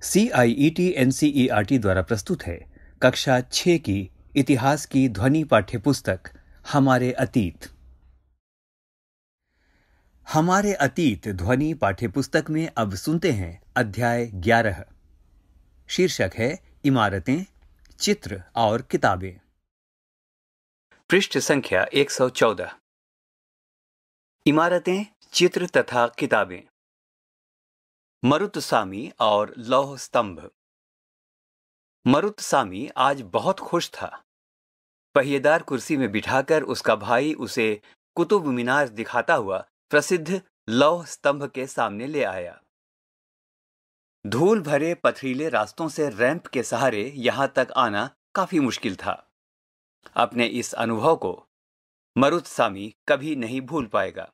CIET NCERT द्वारा प्रस्तुत है कक्षा 6 की इतिहास की ध्वनि पाठ्यपुस्तक हमारे अतीत। हमारे अतीत ध्वनि पाठ्यपुस्तक में अब सुनते हैं अध्याय 11। शीर्षक है इमारतें, चित्र और किताबें। पृष्ठ संख्या 114। इमारतें, चित्र तथा किताबें। मरुतसामी और लौह स्तंभ। मरुतसामी आज बहुत खुश था। पहिएदार कुर्सी में बिठाकर उसका भाई उसे कुतुब मीनार दिखाता हुआ प्रसिद्ध लौह स्तंभ के सामने ले आया। धूल भरे पथरीले रास्तों से रैंप के सहारे यहां तक आना काफी मुश्किल था। अपने इस अनुभव को मरुतसामी कभी नहीं भूल पाएगा।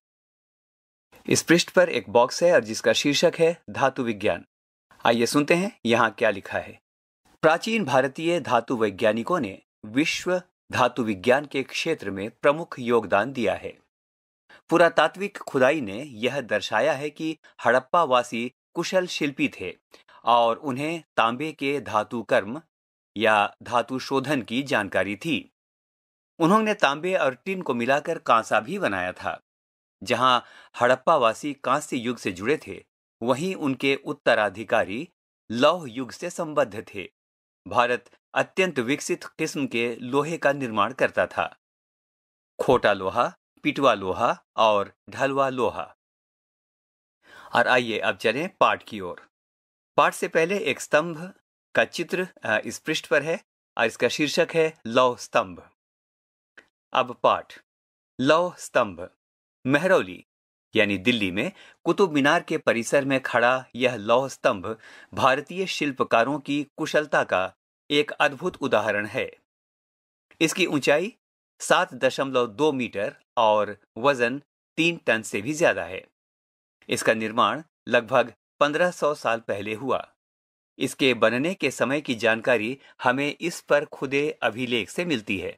इस पृष्ठ पर एक बॉक्स है और जिसका शीर्षक है धातु विज्ञान। आइए सुनते हैं यहां क्या लिखा है। प्राचीन भारतीय धातु वैज्ञानिकों ने विश्व धातु विज्ञान के क्षेत्र में प्रमुख योगदान दिया है। पुरातात्विक खुदाई ने यह दर्शाया है कि हड़प्पावासी कुशल शिल्पी थे और उन्हें तांबे के धातु कर्म या धातु शोधन की जानकारी थी। उन्होंने तांबे और टिन को मिलाकर कांसा भी बनाया था। जहां हड़प्पावासी कांस्य युग से जुड़े थे, वहीं उनके उत्तराधिकारी लौह युग से संबद्ध थे। भारत अत्यंत विकसित किस्म के लोहे का निर्माण करता था। खोटा लोहा, पिटवा लोहा और ढलवा लोहा। और आइए अब चलें पाठ की ओर। पाठ से पहले एक स्तंभ का चित्र इस पृष्ठ पर है और इसका शीर्षक है लौह स्तंभ। अब पाठ। लौह स्तंभ। मेहरौली यानी दिल्ली में कुतुब मीनार के परिसर में खड़ा यह लौह स्तंभ भारतीय शिल्पकारों की कुशलता का एक अद्भुत उदाहरण है। इसकी ऊंचाई 7.2 मीटर और वजन 3 टन से भी ज्यादा है। इसका निर्माण लगभग 1500 साल पहले हुआ। इसके बनने के समय की जानकारी हमें इस पर खुदे अभिलेख से मिलती है।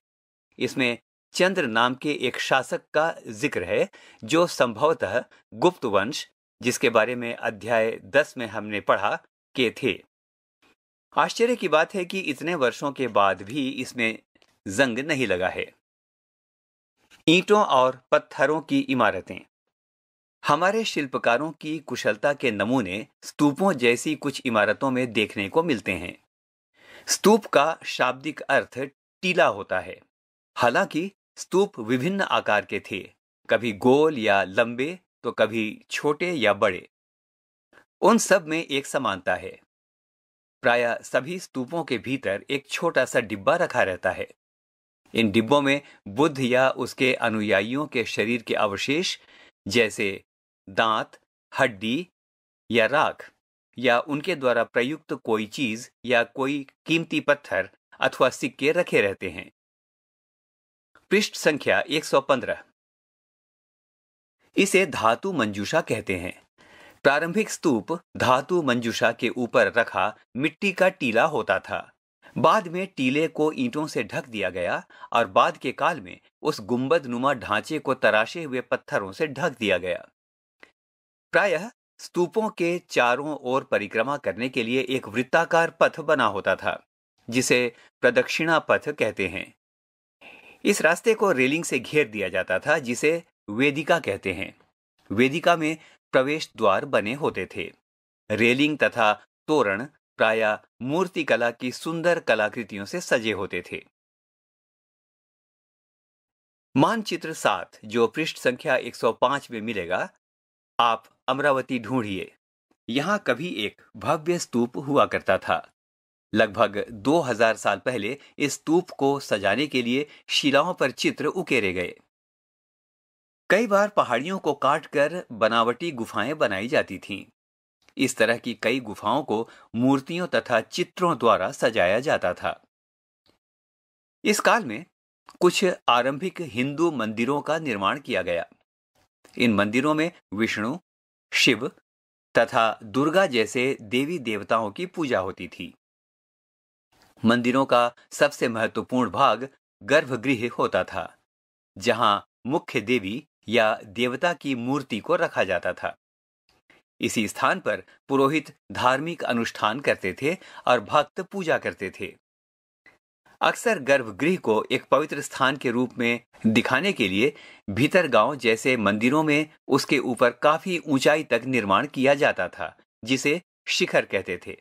इसमें चंद्र नाम के एक शासक का जिक्र है जो संभवतः गुप्त वंश, जिसके बारे में अध्याय 10 में हमने पढ़ा, के थे। आश्चर्य की बात है कि इतने वर्षों के बाद भी इसमें जंग नहीं लगा है। ईंटों और पत्थरों की इमारतें। हमारे शिल्पकारों की कुशलता के नमूने स्तूपों जैसी कुछ इमारतों में देखने को मिलते हैं। स्तूप का शाब्दिक अर्थ टीला होता है। हालांकि स्तूप विभिन्न आकार के थे, कभी गोल या लंबे तो कभी छोटे या बड़े। उन सब में एक समानता है। प्रायः सभी स्तूपों के भीतर एक छोटा सा डिब्बा रखा रहता है। इन डिब्बों में बुद्ध या उसके अनुयायियों के शरीर के अवशेष जैसे दांत, हड्डी या राख या उनके द्वारा प्रयुक्त कोई चीज या कोई कीमती पत्थर अथवा सिक्के रखे रहते हैं। पृष्ठ संख्या 115। इसे धातु मंजूषा कहते हैं। प्रारंभिक स्तूप धातु मंजूषा के ऊपर रखा मिट्टी का टीला होता था। बाद में टीले को ईंटों से ढक दिया गया और बाद के काल में उस गुंबद नुमा ढांचे को तराशे हुए पत्थरों से ढक दिया गया। प्रायः स्तूपों के चारों ओर परिक्रमा करने के लिए एक वृत्ताकार पथ बना होता था, जिसे प्रदक्षिणा पथ कहते हैं। इस रास्ते को रेलिंग से घेर दिया जाता था, जिसे वेदिका कहते हैं। वेदिका में प्रवेश द्वार बने होते थे। रेलिंग तथा तोरण प्रायः मूर्ति कला की सुंदर कलाकृतियों से सजे होते थे। मानचित्र 7 जो पृष्ठ संख्या 105 में मिलेगा, आप अमरावती ढूंढिए। यहां कभी एक भव्य स्तूप हुआ करता था। लगभग 2000 साल पहले इस स्तूप को सजाने के लिए शिलाओं पर चित्र उकेरे गए। कई बार पहाड़ियों को काटकर बनावटी गुफाएं बनाई जाती थीं। इस तरह की कई गुफाओं को मूर्तियों तथा चित्रों द्वारा सजाया जाता था। इस काल में कुछ आरंभिक हिंदू मंदिरों का निर्माण किया गया। इन मंदिरों में विष्णु, शिव तथा दुर्गा जैसे देवी देवताओं की पूजा होती थी। मंदिरों का सबसे महत्वपूर्ण भाग गर्भगृह होता था, जहां मुख्य देवी या देवता की मूर्ति को रखा जाता था। इसी स्थान पर पुरोहित धार्मिक अनुष्ठान करते थे और भक्त पूजा करते थे। अक्सर गर्भगृह को एक पवित्र स्थान के रूप में दिखाने के लिए भीतर गांव जैसे मंदिरों में उसके ऊपर काफी ऊंचाई तक निर्माण किया जाता था, जिसे शिखर कहते थे।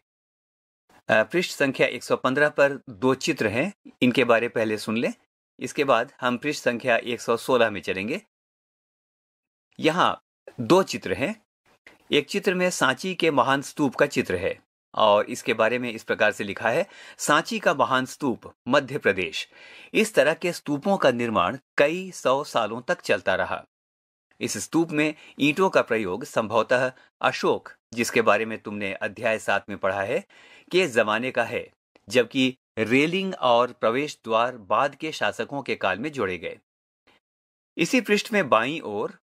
पृष्ठ संख्या 115 पर 2 चित्र हैं, इनके बारे पहले सुन लें। इसके बाद हम पृष्ठ संख्या 116 में चलेंगे। यहाँ 2 चित्र हैं। एक चित्र में सांची के महान स्तूप का चित्र है और इसके बारे में इस प्रकार से लिखा है, सांची का महान स्तूप, मध्य प्रदेश। इस तरह के स्तूपों का निर्माण कई 100 सालों तक चलता रहा। इस स्तूप में ईंटों का प्रयोग संभवतः अशोक, जिसके बारे में तुमने अध्याय 7 में पढ़ा है, के जमाने का है, जबकि रेलिंग और प्रवेश द्वार बाद के शासकों के काल में जोड़े गए। इसी पृष्ठ में बाईं ओर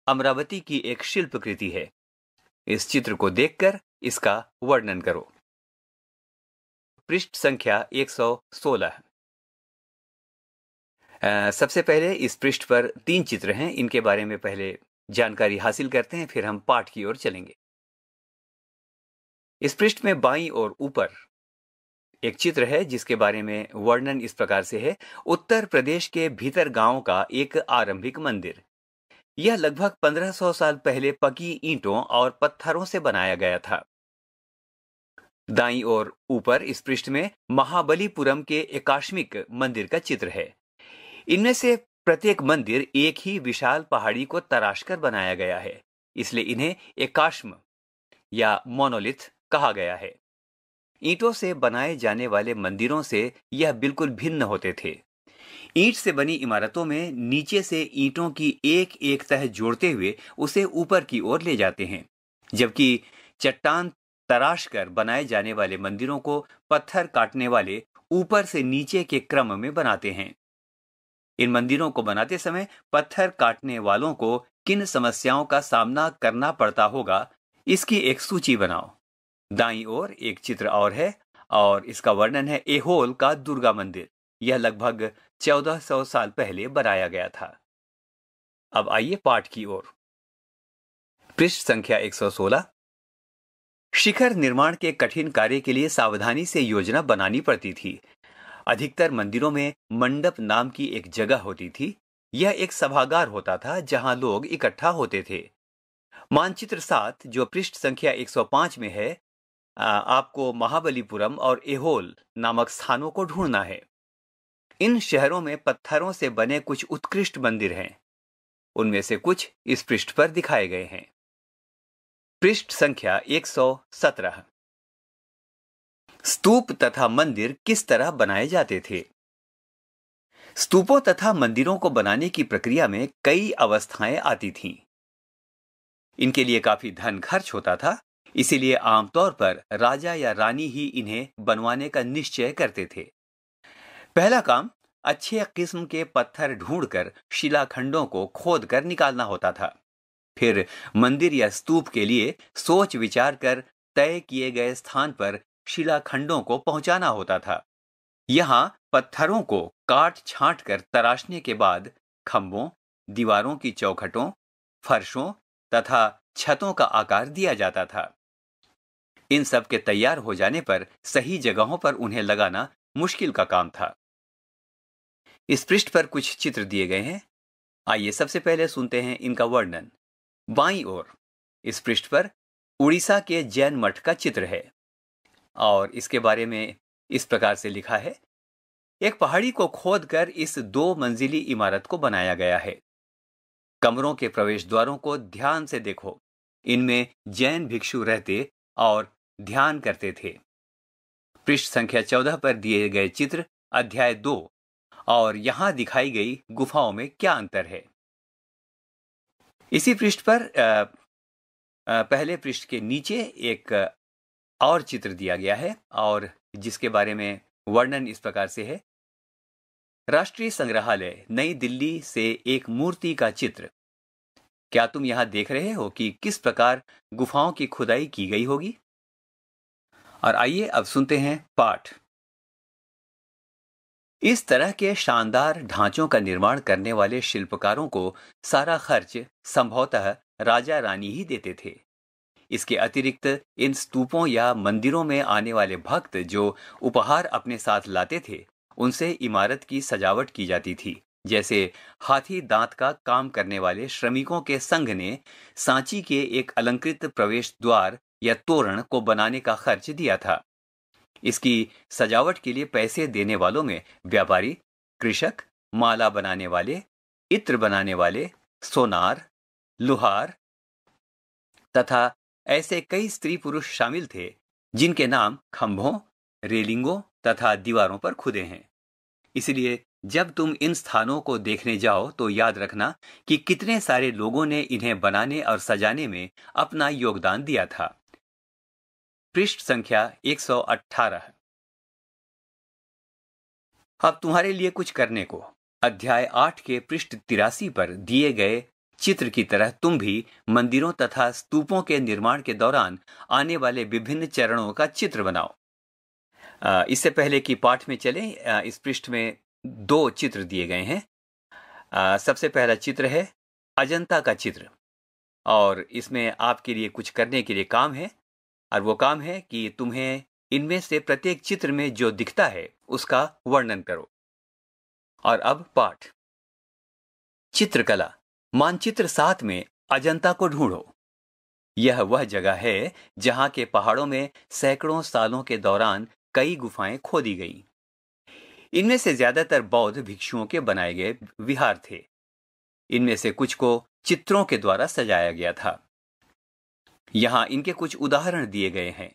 अमरावती की एक शिल्पकृति है। इस चित्र को देखकर इसका वर्णन करो। पृष्ठ संख्या 116। सबसे पहले इस पृष्ठ पर 3 चित्र हैं, इनके बारे में पहले जानकारी हासिल करते हैं, फिर हम पाठ की ओर चलेंगे। इस पृष्ठ में बाईं ओर ऊपर एक चित्र है जिसके बारे में वर्णन इस प्रकार से है, उत्तर प्रदेश के भीतर गांव का एक आरंभिक मंदिर। यह लगभग 1500 साल पहले पकी ईंटों और पत्थरों से बनाया गया था। दाईं ओर ऊपर इस पृष्ठ में महाबलीपुरम के एकाश्मिक मंदिर का चित्र है। इनमें से प्रत्येक मंदिर एक ही विशाल पहाड़ी को तराशकर बनाया गया है, इसलिए इन्हें एकाश्म या मोनोलिथ कहा गया है। ईंटों से बनाए जाने वाले मंदिरों से यह बिल्कुल भिन्न होते थे। ईंट से बनी इमारतों में नीचे से ईंटों की एक एक तह जोड़ते हुए उसे ऊपर की ओर ले जाते हैं, जबकि चट्टान तराश कर बनाए जाने वाले मंदिरों को पत्थर काटने वाले ऊपर से नीचे के क्रम में बनाते हैं। इन मंदिरों को बनाते समय पत्थर काटने वालों को किन समस्याओं का सामना करना पड़ता होगा, इसकी एक सूची बनाओ। दाईं ओर एक चित्र और है और इसका वर्णन है एहोल का दुर्गा मंदिर। यह लगभग 1400 साल पहले बनाया गया था। अब आइए पाठ की ओर। पृष्ठ संख्या 116। शिखर निर्माण के कठिन कार्य के लिए सावधानी से योजना बनानी पड़ती थी। अधिकतर मंदिरों में मंडप नाम की एक जगह होती थी। यह एक सभागार होता था जहां लोग इकट्ठा होते थे। मानचित्र 7 जो पृष्ठ संख्या 105 में है, आपको महाबलीपुरम और एहोल नामक स्थानों को ढूंढना है। इन शहरों में पत्थरों से बने कुछ उत्कृष्ट मंदिर हैं। उनमें से कुछ इस पृष्ठ पर दिखाए गए हैं। पृष्ठ संख्या 117। स्तूप तथा मंदिर किस तरह बनाए जाते थे? स्तूपों तथा मंदिरों को बनाने की प्रक्रिया में कई अवस्थाएं आती थीं। इनके लिए काफी धन खर्च होता था, इसीलिए आमतौर पर राजा या रानी ही इन्हें बनवाने का निश्चय करते थे। पहला काम अच्छे किस्म के पत्थर ढूंढकर शिलाखंडों को खोदकर निकालना होता था। फिर मंदिर या स्तूप के लिए सोच विचार कर तय किए गए स्थान पर शिलाखंडों को पहुंचाना होता था। यहां पत्थरों को काट छांट कर तराशने के बाद खंभों, दीवारों की चौखटों, फर्शों तथा छतों का आकार दिया जाता था। इन सब के तैयार हो जाने पर सही जगहों पर उन्हें लगाना मुश्किल का काम था। इस पृष्ठ पर कुछ चित्र दिए गए हैं। आइए सबसे पहले सुनते हैं इनका वर्णन। बाईं ओर इस पृष्ठ पर उड़ीसा के जैन मठ का चित्र है और इसके बारे में इस प्रकार से लिखा है, एक पहाड़ी को खोदकर इस 2 मंजिली इमारत को बनाया गया है। कमरों के प्रवेश द्वारों को ध्यान से देखो, इनमें जैन भिक्षु रहते और ध्यान करते थे। पृष्ठ संख्या 14 पर दिए गए चित्र अध्याय 2 और यहां दिखाई गई गुफाओं में क्या अंतर है? इसी पृष्ठ पर पहले पृष्ठ के नीचे एक और चित्र दिया गया है और जिसके बारे में वर्णन इस प्रकार से है, राष्ट्रीय संग्रहालय नई दिल्ली से एक मूर्ति का चित्र। क्या तुम यहां देख रहे हो कि किस प्रकार गुफाओं की खुदाई की गई होगी? और आइए अब सुनते हैं पाठ। इस तरह के शानदार ढांचों का निर्माण करने वाले शिल्पकारों को सारा खर्च संभवतः राजा रानी ही देते थे। इसके अतिरिक्त इन स्तूपों या मंदिरों में आने वाले भक्त जो उपहार अपने साथ लाते थे, उनसे इमारत की सजावट की जाती थी। जैसे हाथी दांत का काम करने वाले श्रमिकों के संघ ने सांची के एक अलंकृत प्रवेश द्वार या तोरण को बनाने का खर्च दिया था। इसकी सजावट के लिए पैसे देने वालों में व्यापारी, कृषक, माला बनाने वाले, इत्र बनाने वाले, सोनार, लुहार तथा ऐसे कई स्त्री पुरुष शामिल थे जिनके नाम खंभों, रेलिंगों तथा दीवारों पर खुदे हैं। इसलिए जब तुम इन स्थानों को देखने जाओ तो याद रखना कि कितने सारे लोगों ने इन्हें बनाने और सजाने में अपना योगदान दिया था। पृष्ठ संख्या 118। अब तुम्हारे लिए कुछ करने को, अध्याय 8 के पृष्ठ 83 पर दिए गए चित्र की तरह तुम भी मंदिरों तथा स्तूपों के निर्माण के दौरान आने वाले विभिन्न चरणों का चित्र बनाओ। इससे पहले कि पाठ में चलें, इस पृष्ठ में 2 चित्र दिए गए हैं। सबसे पहला चित्र है अजंता का चित्र, और इसमें आपके लिए कुछ करने के लिए काम है, और वो काम है कि तुम्हें इनमें से प्रत्येक चित्र में जो दिखता है उसका वर्णन करो। और अब पाठ। चित्रकला। मानचित्र 7 में अजंता को ढूंढो। यह वह जगह है जहां के पहाड़ों में सैकड़ों सालों के दौरान कई गुफाएं खोदी गईं। इनमें से ज्यादातर बौद्ध भिक्षुओं के बनाए गए विहार थे। इनमें से कुछ को चित्रों के द्वारा सजाया गया था। यहां इनके कुछ उदाहरण दिए गए हैं।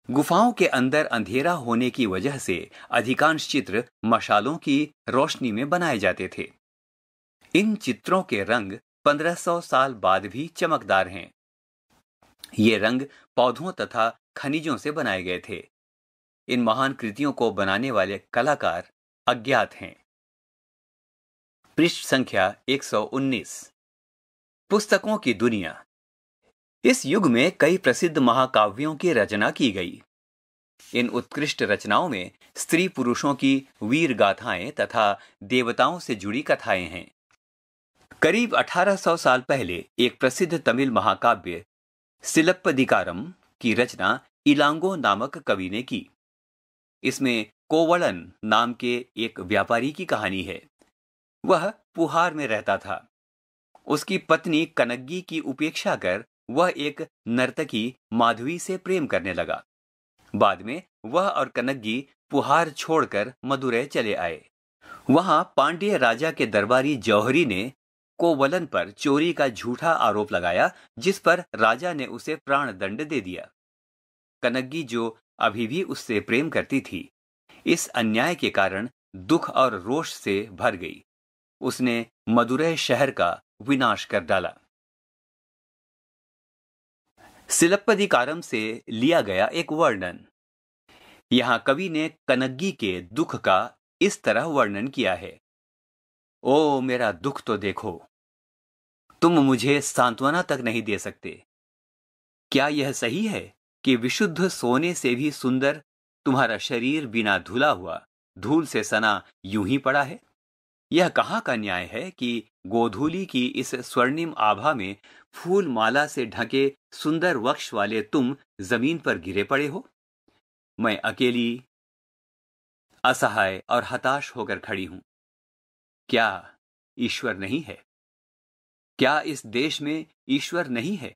गुफाओं के अंदर अंधेरा होने की वजह से अधिकांश चित्र मशालों की रोशनी में बनाए जाते थे। इन चित्रों के रंग 1500 साल बाद भी चमकदार हैं। ये रंग पौधों तथा खनिजों से बनाए गए थे। इन महान कृतियों को बनाने वाले कलाकार अज्ञात हैं। पृष्ठ संख्या 119। पुस्तकों की दुनिया। इस युग में कई प्रसिद्ध महाकाव्यों की रचना की गई। इन उत्कृष्ट रचनाओं में स्त्री पुरुषों की वीर गाथाएं तथा देवताओं से जुड़ी कथाएं हैं। करीब 1800 साल पहले एक प्रसिद्ध तमिल महाकाव्य सिलप्पदिकारम की रचना इलांगो नामक कवि ने की। इसमें कोवलन नाम के एक व्यापारी की कहानी है। वह पुहार में रहता था। उसकी पत्नी कनग्गी की उपेक्षा कर वह एक नर्तकी माधवी से प्रेम करने लगा। बाद में वह और कनग्गी पुहार छोड़कर मदुरै चले आए। वहां पांड्य राजा के दरबारी जौहरी ने कोवलन पर चोरी का झूठा आरोप लगाया, जिस पर राजा ने उसे प्राण दंड दे दिया। कनग्गी, जो अभी भी उससे प्रेम करती थी, इस अन्याय के कारण दुख और रोष से भर गई। उसने मदुरै शहर का विनाश कर डाला। सिलप्पदिकारम से लिया गया एक वर्णन। यहां कवि ने कनग्गी के दुख का इस तरह वर्णन किया है। ओ मेरा दुख तो देखो, तुम मुझे सांत्वना तक नहीं दे सकते। क्या यह सही है कि विशुद्ध सोने से भी सुंदर तुम्हारा शरीर बिना धुला हुआ, धूल से सना यूं ही पड़ा है? यह कहां का न्याय है कि गोधूली की इस स्वर्णिम आभा में फूल माला से ढके सुंदर वक्ष वाले तुम जमीन पर गिरे पड़े हो? मैं अकेली, असहाय और हताश होकर खड़ी हूं। क्या ईश्वर नहीं है? क्या इस देश में ईश्वर नहीं है?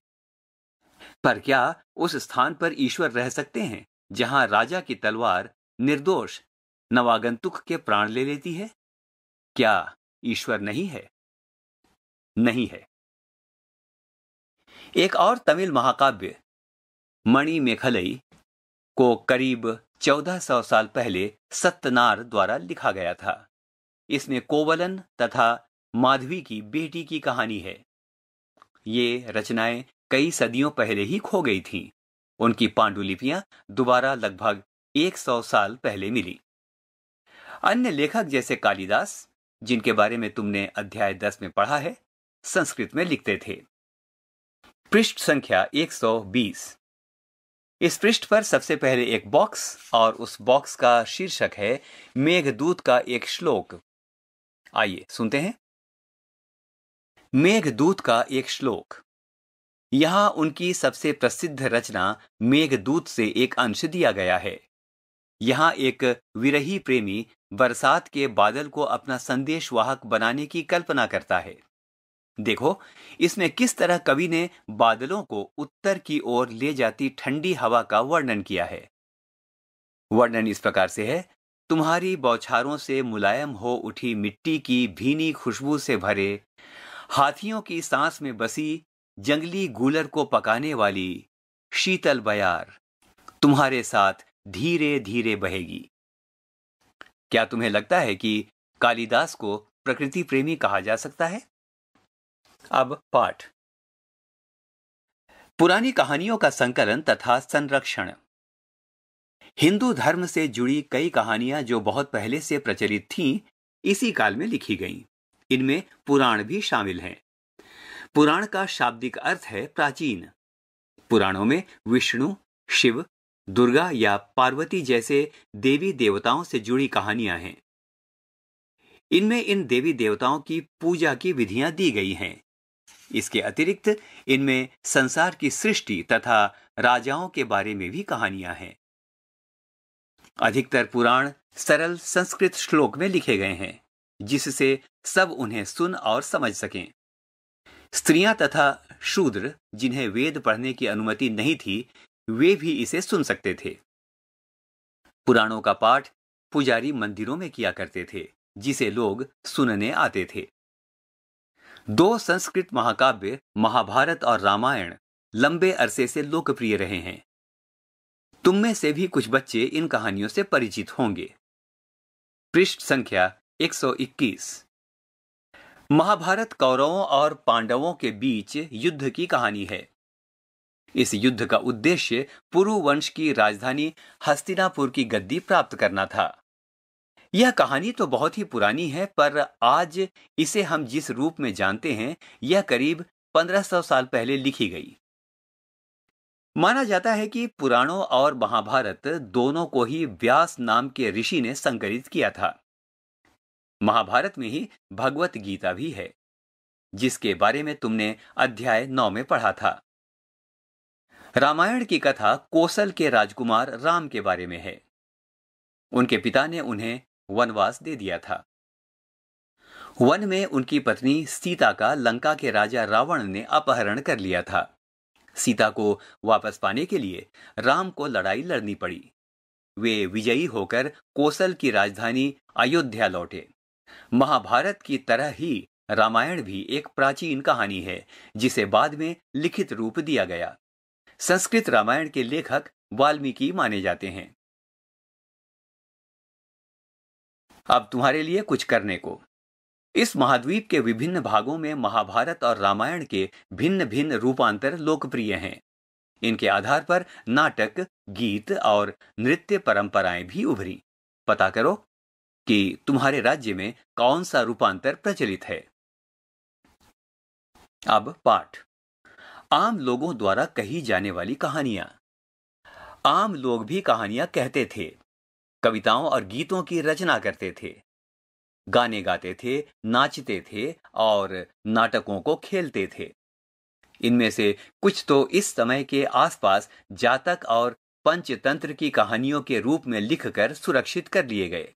पर क्या उस स्थान पर ईश्वर रह सकते हैं जहां राजा की तलवार निर्दोष नवागंतुक के प्राण ले लेती है? क्या ईश्वर नहीं है? नहीं है। एक और तमिल महाकाव्य मणिमेखलई को करीब 1400 साल पहले सत्यनार द्वारा लिखा गया था। इसमें कोवलन तथा माधवी की बेटी की कहानी है। ये रचनाएं कई सदियों पहले ही खो गई थीं। उनकी पांडुलिपियां दोबारा लगभग 100 साल पहले मिली। अन्य लेखक जैसे कालिदास, जिनके बारे में तुमने अध्याय 10 में पढ़ा है, संस्कृत में लिखते थे। पृष्ठ संख्या 120। इस पृष्ठ पर सबसे पहले एक बॉक्स, और उस बॉक्स का शीर्षक है मेघदूत का एक श्लोक। आइए सुनते हैं। मेघदूत का एक श्लोक। यहाँ उनकी सबसे प्रसिद्ध रचना मेघदूत से एक अंश दिया गया है। यहाँ एक विरही प्रेमी बरसात के बादल को अपना संदेशवाहक बनाने की कल्पना करता है। देखो, इसमें किस तरह कवि ने बादलों को उत्तर की ओर ले जाती ठंडी हवा का वर्णन किया है। वर्णन इस प्रकार से है: तुम्हारी बौछारों से मुलायम हो उठी मिट्टी की भीनी खुशबू से भरे, हाथियों की सांस में बसी, जंगली गूलर को पकाने वाली शीतल बयार तुम्हारे साथ धीरे धीरे बहेगी। क्या तुम्हें लगता है कि कालिदास को प्रकृति प्रेमी कहा जा सकता है? अब पाठ। पुरानी कहानियों का संकलन तथा संरक्षण। हिंदू धर्म से जुड़ी कई कहानियां जो बहुत पहले से प्रचलित थीं, इसी काल में लिखी गईं। इनमें पुराण भी शामिल हैं। पुराण का शाब्दिक अर्थ है प्राचीन। पुराणों में विष्णु, शिव, दुर्गा या पार्वती जैसे देवी देवताओं से जुड़ी कहानियां हैं। इनमें इन देवी देवताओं की पूजा की विधियां दी गई हैं। इसके अतिरिक्त इनमें संसार की सृष्टि तथा राजाओं के बारे में भी कहानियां हैं। अधिकतर पुराण सरल संस्कृत श्लोक में लिखे गए हैं, जिससे सब उन्हें सुन और समझ सकें। स्त्रियां तथा शूद्र, जिन्हें वेद पढ़ने की अनुमति नहीं थी, वे भी इसे सुन सकते थे। पुराणों का पाठ पुजारी मंदिरों में किया करते थे, जिसे लोग सुनने आते थे। दो संस्कृत महाकाव्य महाभारत और रामायण लंबे अरसे से लोकप्रिय रहे हैं। तुम में से भी कुछ बच्चे इन कहानियों से परिचित होंगे। पृष्ठ संख्या 121। महाभारत कौरवों और पांडवों के बीच युद्ध की कहानी है। इस युद्ध का उद्देश्य पुरु वंश की राजधानी हस्तिनापुर की गद्दी प्राप्त करना था। यह कहानी तो बहुत ही पुरानी है, पर आज इसे हम जिस रूप में जानते हैं, यह करीब 1500 साल पहले लिखी गई। माना जाता है कि पुराणों और महाभारत दोनों को ही व्यास नाम के ऋषि ने संकलित किया था। महाभारत में ही भगवत गीता भी है, जिसके बारे में तुमने अध्याय 9 में पढ़ा था। रामायण की कथा कोसल के राजकुमार राम के बारे में है। उनके पिता ने उन्हें वनवास दे दिया था। वन में उनकी पत्नी सीता का लंका के राजा रावण ने अपहरण कर लिया था। सीता को वापस पाने के लिए राम को लड़ाई लड़नी पड़ी। वे विजयी होकर कोसल की राजधानी अयोध्या लौटे। महाभारत की तरह ही रामायण भी एक प्राचीन कहानी है, जिसे बाद में लिखित रूप दिया गया। संस्कृत रामायण के लेखक वाल्मीकि माने जाते हैं। अब तुम्हारे लिए कुछ करने को। इस महाद्वीप के विभिन्न भागों में महाभारत और रामायण के भिन्न भिन्न रूपांतर लोकप्रिय हैं। इनके आधार पर नाटक, गीत और नृत्य परंपराएं भी उभरी। पता करो कि तुम्हारे राज्य में कौन सा रूपांतर प्रचलित है। अब पाठ। आम लोगों द्वारा कही जाने वाली कहानियां। आम लोग भी कहानियां कहते थे, कविताओं और गीतों की रचना करते थे, गाने गाते थे, नाचते थे और नाटकों को खेलते थे। इनमें से कुछ तो इस समय के आसपास जातक और पंचतंत्र की कहानियों के रूप में लिखकर सुरक्षित कर लिए गए।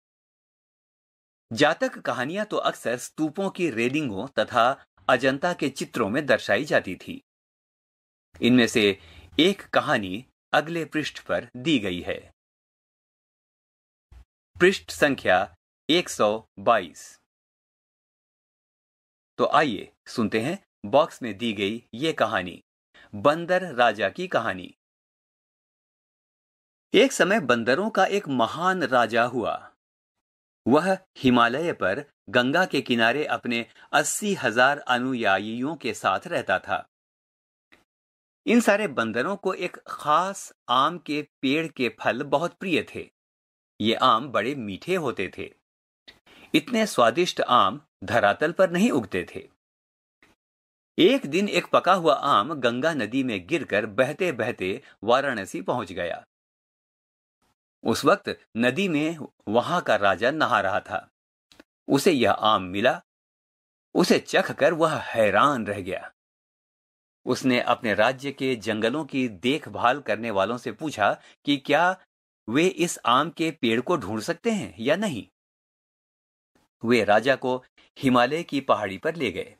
जातक कहानियां तो अक्सर स्तूपों की रेलिंगों तथा अजंता के चित्रों में दर्शाई जाती थी। इनमें से एक कहानी अगले पृष्ठ पर दी गई है। पृष्ठ संख्या 122। तो आइए सुनते हैं बॉक्स में दी गई ये कहानी, बंदर राजा की कहानी। एक समय बंदरों का एक महान राजा हुआ। वह हिमालय पर गंगा के किनारे अपने 80,000 अनुयायियों के साथ रहता था। इन सारे बंदरों को एक खास आम के पेड़ के फल बहुत प्रिय थे। ये आम बड़े मीठे होते थे। इतने स्वादिष्ट आम धरातल पर नहीं उगते थे। एक दिन एक पका हुआ आम गंगा नदी में गिरकर बहते बहते वाराणसी पहुंच गया। उस वक्त नदी में वहां का राजा नहा रहा था। उसे यह आम मिला। उसे चखकर वह हैरान रह गया। उसने अपने राज्य के जंगलों की देखभाल करने वालों से पूछा कि क्या वे इस आम के पेड़ को ढूंढ सकते हैं या नहीं। वे राजा को हिमालय की पहाड़ी पर ले गए।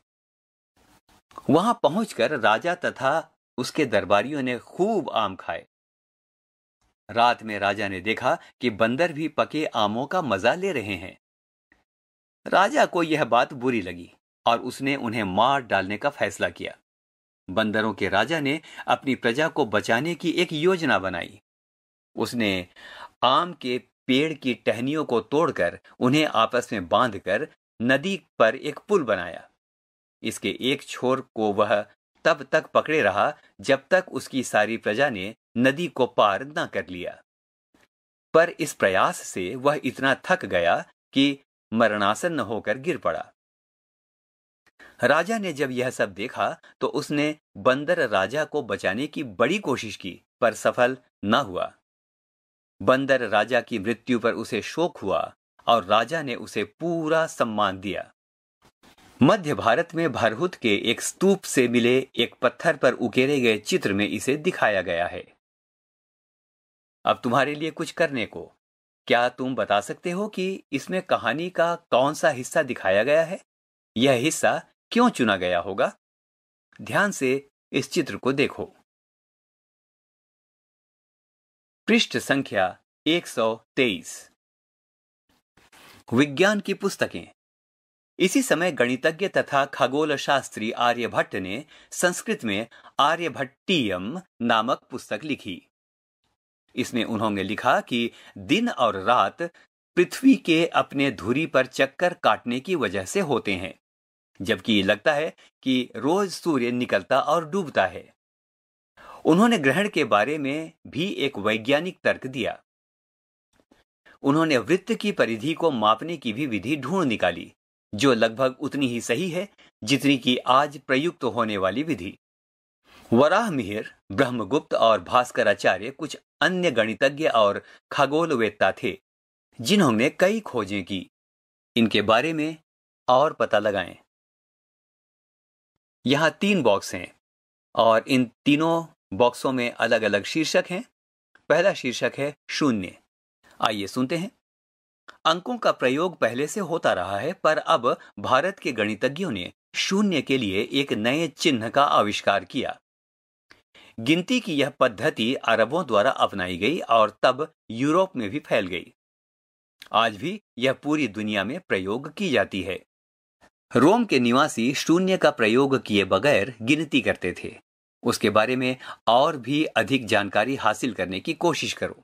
वहां पहुंचकर राजा तथा उसके दरबारियों ने खूब आम खाए। रात में राजा ने देखा कि बंदर भी पके आमों का मजा ले रहे हैं। राजा को यह बात बुरी लगी और उसने उन्हें मार डालने का फैसला किया। बंदरों के राजा ने अपनी प्रजा को बचाने की एक योजना बनाई। उसने आम के पेड़ की टहनियों को तोड़कर उन्हें आपस में बांधकर नदी पर एक पुल बनाया। इसके एक छोर को वह तब तक पकड़े रहा जब तक उसकी सारी प्रजा ने नदी को पार न कर लिया। पर इस प्रयास से वह इतना थक गया कि मरणासन्न होकर गिर पड़ा। राजा ने जब यह सब देखा तो उसने बंदर राजा को बचाने की बड़ी कोशिश की, पर सफल न हुआ। बंदर राजा की मृत्यु पर उसे शोक हुआ और राजा ने उसे पूरा सम्मान दिया। मध्य भारत में भरहुत के एक स्तूप से मिले एक पत्थर पर उकेरे गए चित्र में इसे दिखाया गया है। अब तुम्हारे लिए कुछ करने को, क्या तुम बता सकते हो कि इसमें कहानी का कौन सा हिस्सा दिखाया गया है? यह हिस्सा क्यों चुना गया होगा? ध्यान से इस चित्र को देखो। पृष्ठ संख्या 123। विज्ञान की पुस्तकें। इसी समय गणितज्ञ तथा खगोल शास्त्री आर्यभट्ट ने संस्कृत में आर्यभट्टीयम नामक पुस्तक लिखी। इसमें उन्होंने लिखा कि दिन और रात पृथ्वी के अपने धुरी पर चक्कर काटने की वजह से होते हैं, जबकि लगता है कि रोज सूर्य निकलता और डूबता है। उन्होंने ग्रहण के बारे में भी एक वैज्ञानिक तर्क दिया। उन्होंने वृत्त की परिधि को मापने की भी विधि ढूंढ निकाली, जो लगभग उतनी ही सही है जितनी की आज प्रयुक्त होने वाली विधि। वराहमिहिर, ब्रह्मगुप्त और भास्कराचार्य कुछ अन्य गणितज्ञ और खगोलवेत्ता थे जिन्होंने कई खोजें की। इनके बारे में और पता लगाएं। यहां 3 बॉक्स हैं और इन तीनों बॉक्सों में अलग अलग शीर्षक हैं। पहला शीर्षक है शून्य। आइए सुनते हैं। अंकों का प्रयोग पहले से होता रहा है, पर अब भारत के गणितज्ञों ने शून्य के लिए एक नए चिन्ह का आविष्कार किया। गिनती की यह पद्धति अरबों द्वारा अपनाई गई और तब यूरोप में भी फैल गई। आज भी यह पूरी दुनिया में प्रयोग की जाती है। रोम के निवासी शून्य का प्रयोग किए बगैर गिनती करते थे। उसके बारे में और भी अधिक जानकारी हासिल करने की कोशिश करो।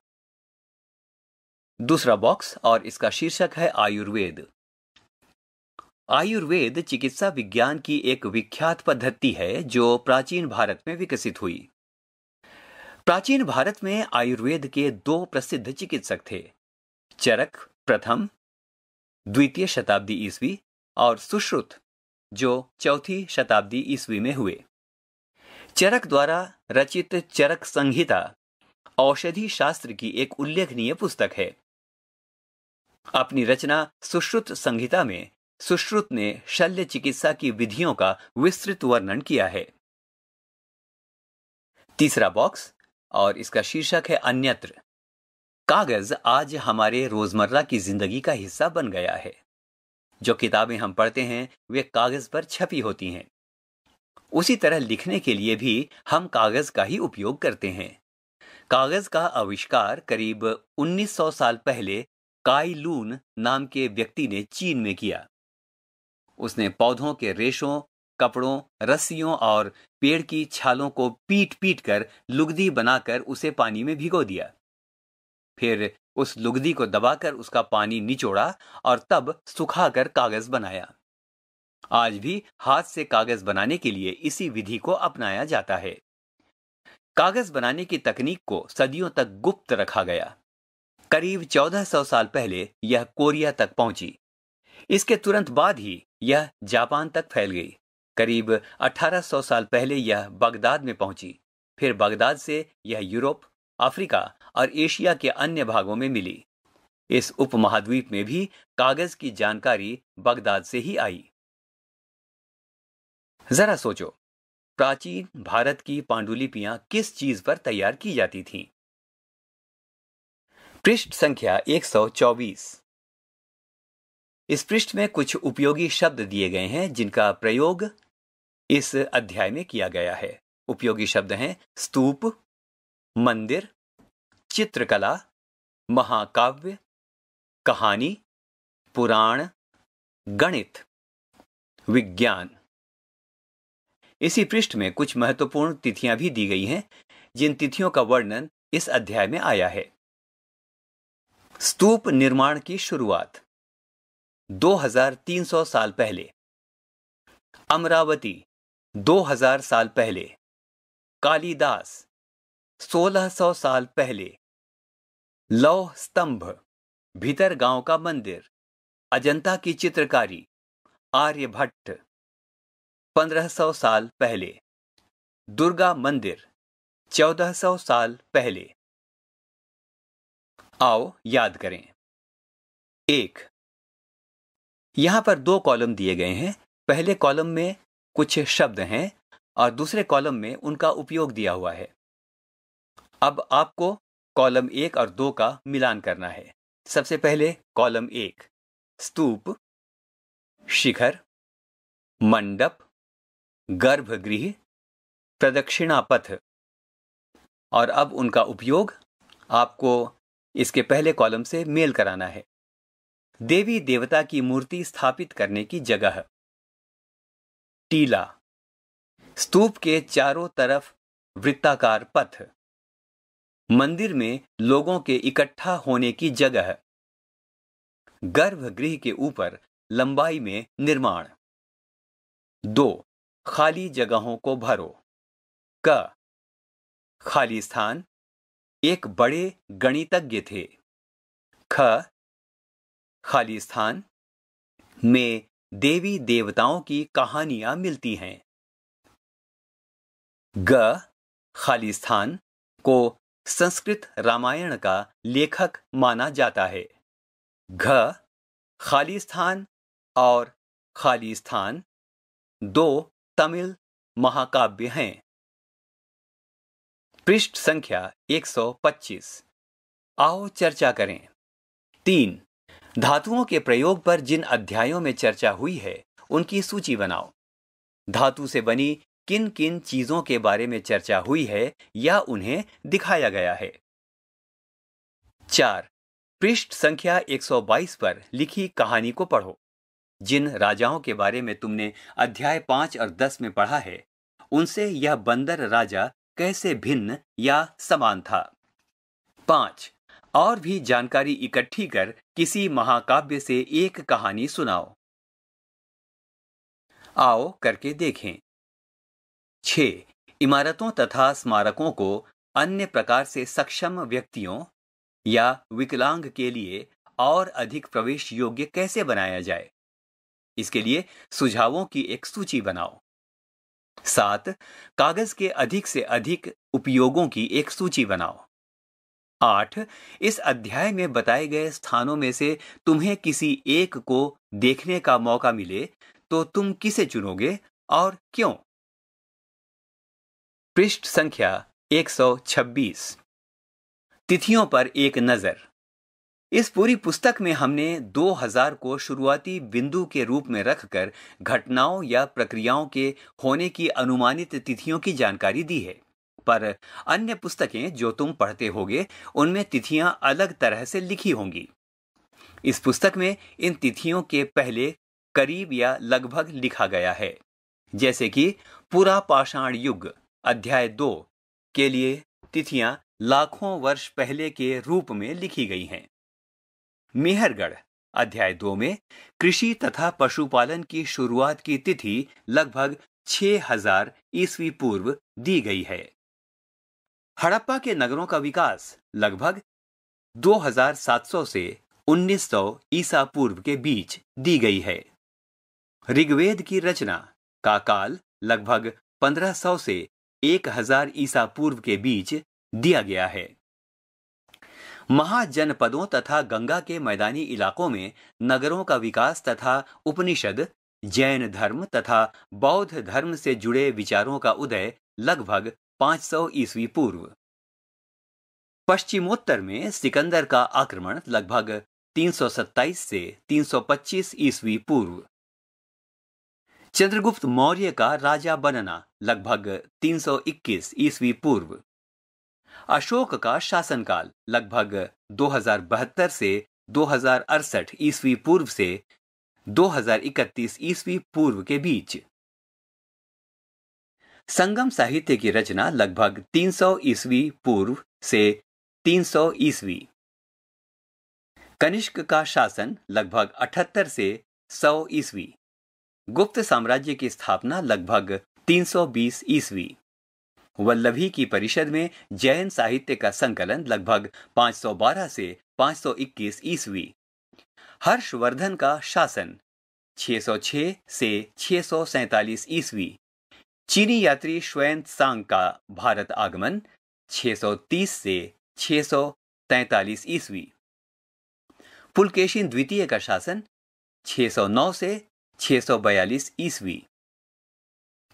दूसरा बॉक्स और इसका शीर्षक है आयुर्वेद। आयुर्वेद चिकित्सा विज्ञान की एक विख्यात पद्धति है जो प्राचीन भारत में विकसित हुई। प्राचीन भारत में आयुर्वेद के 2 प्रसिद्ध चिकित्सक थे, चरक प्रथम द्वितीय शताब्दी ईस्वी और सुश्रुत जो 4वीं शताब्दी ईस्वी में हुए। चरक द्वारा रचित चरक संहिता औषधि शास्त्र की एक उल्लेखनीय पुस्तक है। अपनी रचना सुश्रुत संहिता में सुश्रुत ने शल्य चिकित्सा की विधियों का विस्तृत वर्णन किया है। तीसरा बॉक्स और इसका शीर्षक है अन्यत्र। कागज आज हमारे रोजमर्रा की जिंदगी का हिस्सा बन गया है। जो किताबें हम पढ़ते हैं वे कागज पर छपी होती हैं। उसी तरह लिखने के लिए भी हम कागज का ही उपयोग करते हैं। कागज का आविष्कार करीब 1900 साल पहले काई लून नाम के व्यक्ति ने चीन में किया। उसने पौधों के रेशों, कपड़ों, रस्सियों और पेड़ की छालों को पीट कर लुगदी बनाकर उसे पानी में भिगो दिया। फिर उस लुगदी को दबाकर उसका पानी निचोड़ा और तब सुखाकर कागज बनाया। आज भी हाथ से कागज बनाने के लिए इसी विधि को अपनाया जाता है। कागज बनाने की तकनीक को सदियों तक गुप्त रखा गया। करीब 1400 साल पहले यह कोरिया तक पहुंची। इसके तुरंत बाद ही यह जापान तक फैल गई। करीब 1800 साल पहले यह बगदाद में पहुंची। फिर बगदाद से यह यूरोप, अफ्रीका और एशिया के अन्य भागों में मिली। इस उपमहाद्वीप में भी कागज की जानकारी बगदाद से ही आई। जरा सोचो, प्राचीन भारत की पांडुलिपियां किस चीज पर तैयार की जाती थीं? पृष्ठ संख्या 124। इस पृष्ठ में कुछ उपयोगी शब्द दिए गए हैं जिनका प्रयोग इस अध्याय में किया गया है। उपयोगी शब्द हैं स्तूप, मंदिर, चित्रकला, महाकाव्य, कहानी, पुराण, गणित, विज्ञान। इसी पृष्ठ में कुछ महत्वपूर्ण तिथियां भी दी गई हैं जिन तिथियों का वर्णन इस अध्याय में आया है। स्तूप निर्माण की शुरुआत 2300 साल पहले, अमरावती 2000 साल पहले, कालिदास 1600 साल पहले, लौह स्तंभ, भीतरगांव का मंदिर, अजंता की चित्रकारी, आर्यभट्ट 1500 साल पहले, दुर्गा मंदिर 1400 साल पहले। आओ याद करें। 1, यहां पर 2 कॉलम दिए गए हैं। पहले कॉलम में कुछ शब्द हैं और दूसरे कॉलम में उनका उपयोग दिया हुआ है। अब आपको कॉलम 1 और 2 का मिलान करना है। सबसे पहले कॉलम 1, स्तूप, शिखर, मंडप, गर्भगृह, प्रदक्षिणा पथ। और अब उनका उपयोग आपको इसके पहले कॉलम से मेल कराना है। देवी देवता की मूर्ति स्थापित करने की जगह, टीला, स्तूप के चारों तरफ वृत्ताकार पथ, मंदिर में लोगों के इकट्ठा होने की जगह, गर्भगृह के ऊपर लंबाई में निर्माण। 2, खाली जगहों को भरो। क, खाली स्थान, एक बड़े गणितज्ञ थे। ख, खाली स्थान में देवी देवताओं की कहानियां मिलती हैं। ग, खाली स्थान को संस्कृत रामायण का लेखक माना जाता है। घ, खाली स्थान और खाली स्थान 2 तमिल महाकाव्य हैं। पृष्ठ संख्या 125। आओ चर्चा करें। 3, धातुओं के प्रयोग पर जिन अध्यायों में चर्चा हुई है उनकी सूची बनाओ। धातु से बनी किन किन चीजों के बारे में चर्चा हुई है या उन्हें दिखाया गया है। 4, पृष्ठ संख्या 122 पर लिखी कहानी को पढ़ो। जिन राजाओं के बारे में तुमने अध्याय 5 और 10 में पढ़ा है उनसे यह बंदर राजा कैसे भिन्न या समान था। 5, और भी जानकारी इकट्ठी कर किसी महाकाव्य से एक कहानी सुनाओ। आओ करके देखें। 6, इमारतों तथा स्मारकों को अन्य प्रकार से सक्षम व्यक्तियों या विकलांग के लिए और अधिक प्रवेश योग्य कैसे बनाया जाए, इसके लिए सुझावों की एक सूची बनाओ। 7, कागज के अधिक से अधिक उपयोगों की एक सूची बनाओ। 8, इस अध्याय में बताए गए स्थानों में से तुम्हें किसी एक को देखने का मौका मिले तो तुम किसे चुनोगे और क्यों। पृष्ठ संख्या 126। तिथियों पर एक नजर। इस पूरी पुस्तक में हमने 2000 को शुरुआती बिंदु के रूप में रखकर घटनाओं या प्रक्रियाओं के होने की अनुमानित तिथियों की जानकारी दी है, पर अन्य पुस्तकें जो तुम पढ़ते होगे उनमें तिथियां अलग तरह से लिखी होंगी। इस पुस्तक में इन तिथियों के पहले करीब या लगभग लिखा गया है, जैसे कि पूरा पाषाण युग अध्याय 2 के लिए तिथियां लाखों वर्ष पहले के रूप में लिखी गई हैं। मेहरगढ़ अध्याय 2 में कृषि तथा पशुपालन की शुरुआत की तिथि लगभग 6000 ईस्वी पूर्व दी गई है। हड़प्पा के नगरों का विकास लगभग 2700 से 1900 ईसा पूर्व के बीच दी गई है। ऋग्वेद की रचना का काल लगभग 1500 से 1000 ईसा पूर्व के बीच दिया गया है। महाजनपदों तथा गंगा के मैदानी इलाकों में नगरों का विकास तथा उपनिषद जैन धर्म तथा बौद्ध धर्म से जुड़े विचारों का उदय लगभग 500 ईस्वी पूर्व। पश्चिमोत्तर में सिकंदर का आक्रमण लगभग 327 से 325 ईस्वी पूर्व। चंद्रगुप्त मौर्य का राजा बनना लगभग 321 ईस्वी पूर्व। अशोक का शासनकाल लगभग 2072 से 2068 ईस्वी पूर्व से 2031 ईस्वी पूर्व के बीच। संगम साहित्य की रचना लगभग 300 ईस्वी पूर्व से 300 ईस्वी। कनिष्क का शासन लगभग 78 से 100 ईस्वी। गुप्त साम्राज्य की स्थापना लगभग 320 ईस्वी। वल्लभी की परिषद में जैन साहित्य का संकलन लगभग 512 से 521 ईस्वी। हर्षवर्धन का शासन 606 से 647 ईस्वी। चीनी यात्री श्वेन त्सांग का भारत आगमन 630 से 643 ईस्वी। पुलकेशिन द्वितीय का शासन 609 से 642 ईस्वी।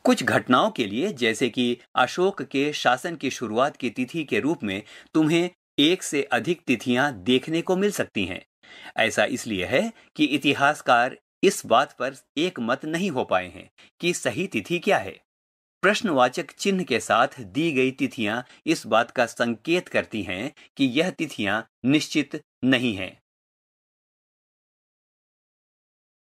कुछ घटनाओं के लिए, जैसे कि अशोक के शासन की शुरुआत की तिथि के रूप में, तुम्हें एक से अधिक तिथियां देखने को मिल सकती हैं। ऐसा इसलिए है कि इतिहासकार इस बात पर एक मत नहीं हो पाए हैं कि सही तिथि क्या है। प्रश्नवाचक चिन्ह के साथ दी गई तिथियां इस बात का संकेत करती हैं कि यह तिथियां निश्चित नहीं हैं।